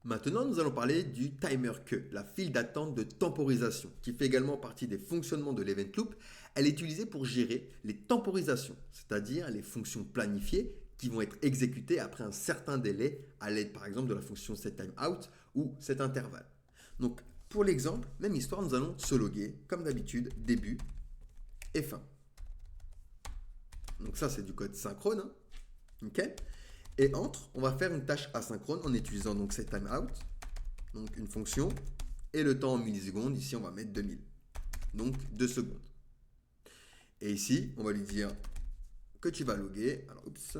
Maintenant, nous allons parler du timer queue, la file d'attente de temporisation, qui fait également partie des fonctionnements de l'event loop. Elle est utilisée pour gérer les temporisations, c'est-à-dire les fonctions planifiées qui vont être exécutées après un certain délai à l'aide par exemple de la fonction setTimeout ou setIntervalle. Donc pour l'exemple, même histoire, nous allons se loguer comme d'habitude, début et fin. Donc ça c'est du code synchrone, hein. Ok. Et entre, on va faire une tâche asynchrone en utilisant donc setTimeout, donc une fonction, et le temps en millisecondes, ici on va mettre 2000, donc 2 secondes. Et ici, on va lui dire que tu vas loguer, alors oups,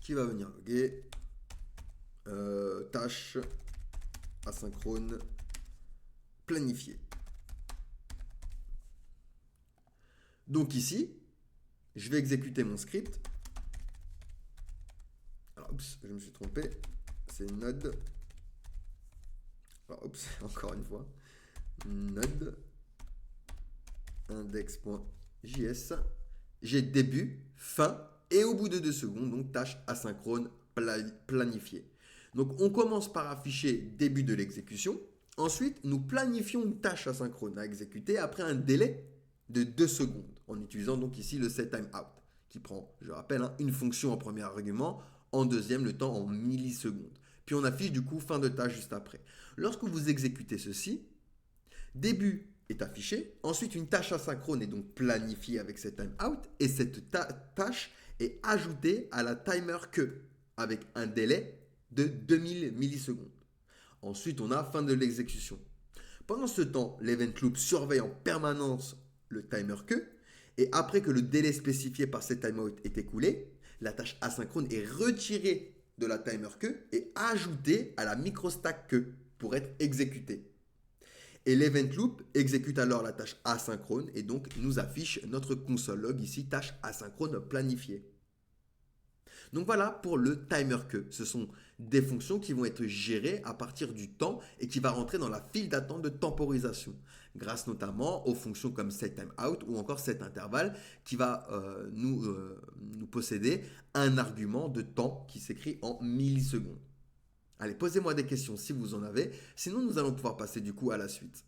qui va venir loguer, tâche asynchrone planifiée. Donc ici, je vais exécuter mon script. Alors, oups, je me suis trompé. C'est node. Alors, oups, encore une fois. Node index.js. J'ai début, fin et au bout de 2 secondes, donc tâche asynchrone planifiée. Donc on commence par afficher début de l'exécution. Ensuite, nous planifions une tâche asynchrone à exécuter après un délai de 2 secondes en utilisant donc ici le setTimeout qui prend, je rappelle, hein, une fonction en premier argument, en deuxième le temps en millisecondes. Puis on affiche du coup fin de tâche juste après. Lorsque vous exécutez ceci, début est affiché, ensuite une tâche asynchrone est donc planifiée avec setTimeout et cette tâche est ajoutée à la timer queue avec un délai de 2000 millisecondes. Ensuite, on a fin de l'exécution. Pendant ce temps, l'event loop surveille en permanence le timer queue et après que le délai spécifié par cette timeout est écoulé, la tâche asynchrone est retirée de la timer queue et ajoutée à la microstack queue pour être exécutée. Et l'event loop exécute alors la tâche asynchrone et donc nous affiche notre console log ici, tâche asynchrone planifiée. Donc voilà pour le timer queue. Ce sont des fonctions qui vont être gérées à partir du temps et qui va rentrer dans la file d'attente de temporisation, grâce notamment aux fonctions comme setTimeout ou encore setIntervalle qui va nous posséder un argument de temps qui s'écrit en millisecondes. Allez, posez-moi des questions si vous en avez, sinon nous allons pouvoir passer du coup à la suite.